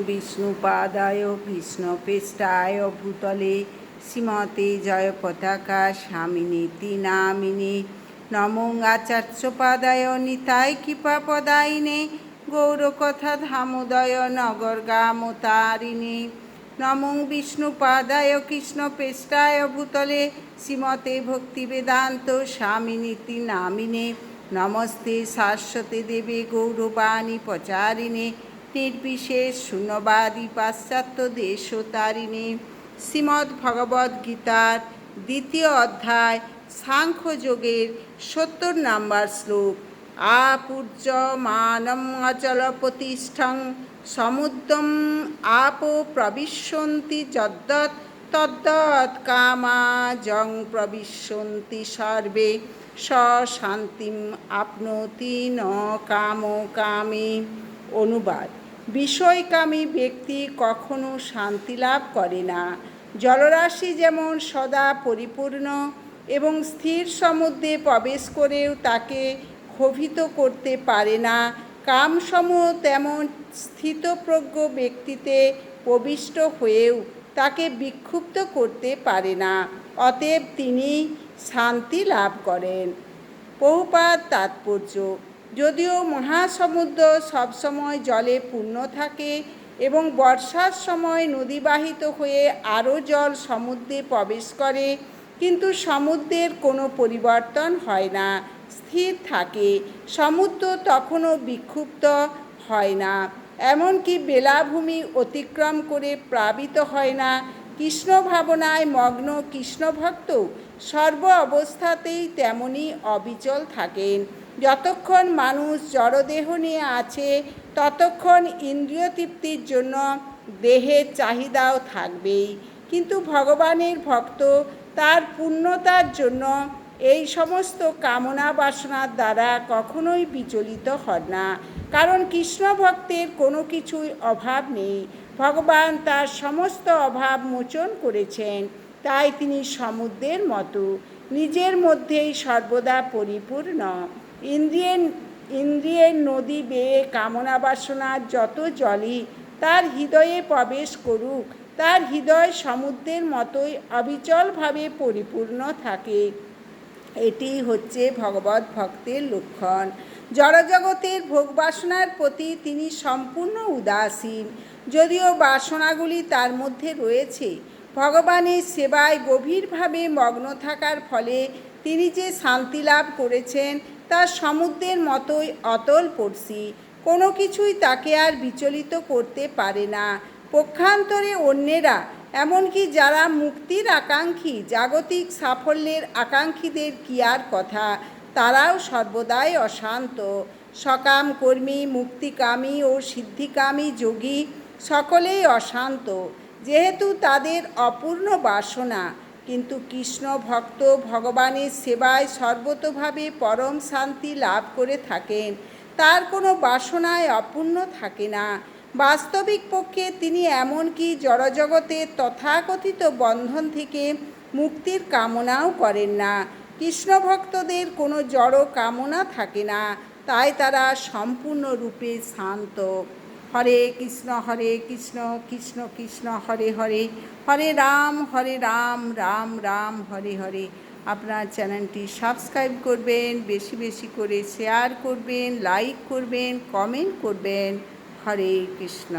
বিষ্ণুপাদায় কৃষ্ণপৃষ্ঠায় ভূতলে শ্রীমতে জয় পতাকা স্বামিনীতি নামিনে নমো আচার্যপাদায় নিতাই কৃপাপদায়িনে গৌরকথা ধামোদয় নগরগামতারিণে নমো বিষ্ণুপাদায় কৃষ্ণপৃষ্ঠায় ভূতলে শ্রীমতে ভক্তিবেদান্ত স্বামিনীতি নামিনে নমস্তে শাশ্বতে দেবে গৌরবাণী প্রচারিণে নির্বিশেষ শূন্যবাদী পাশ্চাত্য দেশতারিণে শ্রীমদ্ভগবদ্গীতার দ্বিতীয় অধ্যায় সাংখ্যযোগের ৭০ নম্বর শ্লোক। আপূর্যমানম অচল প্রতিষ্ঠং সমুদ্রম আপো প্রবিশ্যন্তি যদ্যৎ তদ্যৎ কামাজং প্রবিশ্যন্তি সর্বে স শান্তিম আপনোতি ন কামো কামে। অনুবাদ: বিষয়কামী ব্যক্তি কখনো শান্তি লাভ করে না। জলরাশি যেমন সদা পরিপূর্ণ এবং স্থির সমুদ্রে প্রবেশ করেও তাকে ক্ষোভিত করতে পারে না, কামসমূহ তেমন স্থিতপ্রজ্ঞ ব্যক্তিতে প্রবিষ্ট হয়েও তাকে বিক্ষুব্ধ করতে পারে না। অতএব তিনি শান্তি লাভ করেন। বহুপাদ তাৎপর্য: যদিও মহাসমুদ্র সবসময় জলে পূর্ণ থাকে এবং বর্ষার সময় নদীবাহিত হয়ে আরও জল সমুদ্রে প্রবেশ করে, কিন্তু সমুদ্রের কোনো পরিবর্তন হয় না, স্থির থাকে। সমুদ্র তখনও বিক্ষুব্ধ হয় না, এমনকি বেলাভূমি অতিক্রম করে প্লাবিত হয় না। কৃষ্ণ ভাবনায় মগ্ন কৃষ্ণভক্ত সর্ব অবস্থাতেই তেমনি অবিচল থাকেন। যতক্ষণ মানুষ জড়দেহ নিয়ে আছে ততক্ষণ ইন্দ্রিয় তৃপ্তির জন্য দেহের চাহিদাও থাকবেই, কিন্তু ভগবানের ভক্ত তার পূর্ণতার জন্য এই সমস্ত কামনা বাসনার দ্বারা কখনোই বিচলিত হন না, কারণ কৃষ্ণ ভক্তের কোনো কিছুই অভাব নেই। ভগবান তার সমস্ত অভাব মোচন করেছেন, তাই তিনি সমুদ্রের মতো নিজের মধ্যেই সর্বদা পরিপূর্ণ। ইন্দ্রিয়ের নদী বেয়ে কামনা বাসনার যত জলই তার হৃদয়ে প্রবেশ করুক, তার হৃদয় সমুদ্রের মতোই অবিচলভাবে পরিপূর্ণ থাকে। এটি হচ্ছে ভগবত ভক্তের লক্ষণ। জড়জগতের ভোগ বাসনার প্রতি তিনি সম্পূর্ণ উদাসীন, যদিও বাসনাগুলি তার মধ্যে রয়েছে। ভগবানের সেবায় গভীরভাবে মগ্ন থাকার ফলে তিনি যে শান্তি লাভ করেছেন তা সমুদ্রের মতোই অতলস্পর্শী, কোনো কিছুই তাকে আর বিচলিত করতে পারে না। পক্ষান্তরে অন্যেরা, এমনকি যারা মুক্তির আকাঙ্ক্ষী, জাগতিক সাফল্যের আকাঙ্ক্ষীদের কি আর কথা, তারাও সর্বদাই অশান্ত। সকাম কর্মী, মুক্তিকামী ও সিদ্ধিকামী যোগী সকলেই অশান্ত, যেহেতু তাদের অপূর্ণ বাসনা। কিন্তু কৃষ্ণ ভক্ত ভগবানের সেবায় সর্বতোভাবে পরম শান্তি লাভ করে থাকেন, তার কোনো বাসনায় অপূর্ণ থাকে না। বাস্তবিক পক্ষে তিনি এমনকি জড়জগতের তথাকথিত বন্ধন থেকে মুক্তির কামনাও করেন না। কৃষ্ণ ভক্তদের কোনো জড় কামনা থাকে না, তাই তারা সম্পূর্ণরূপে শান্ত। হরে কৃষ্ণ কৃষ্ণ কৃষ্ণ হরে হরে, হরে রাম রাম রাম হরে হরে। আপনার চ্যানেলটি সাবস্ক্রাইব করবেন, বেশি বেশি করে শেয়ার করবেন, লাইক করবেন, কমেন্ট করবেন। হরে কৃষ্ণ।